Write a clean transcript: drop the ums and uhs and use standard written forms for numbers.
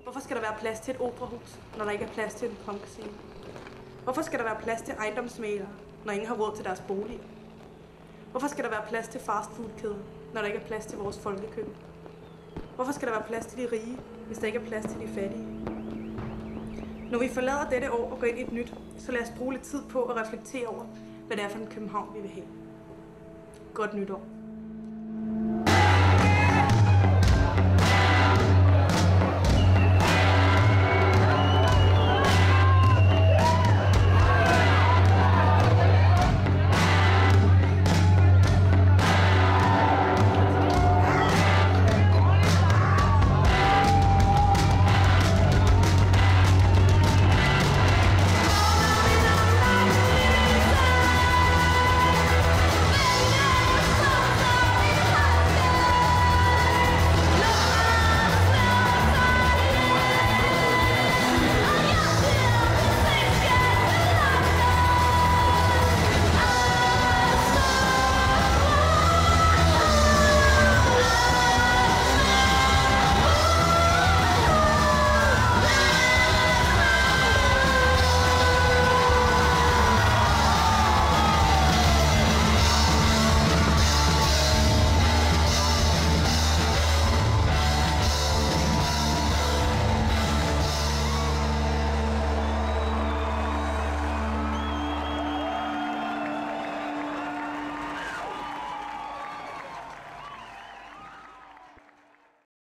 Hvorfor skal der være plads til et operahus, når der ikke er plads til en punkscene? Hvorfor skal der være plads til ejendomsmælere, når ingen har råd til deres boliger? Hvorfor skal der være plads til fastfoodkæder, når der ikke er plads til vores folkekøkken? Hvorfor skal der være plads til de rige, hvis der ikke er plads til de fattige? Når vi forlader dette år og går ind i et nyt, så lad os bruge lidt tid på at reflektere over, hvad det er for en København, vi vil have. Godt nytår.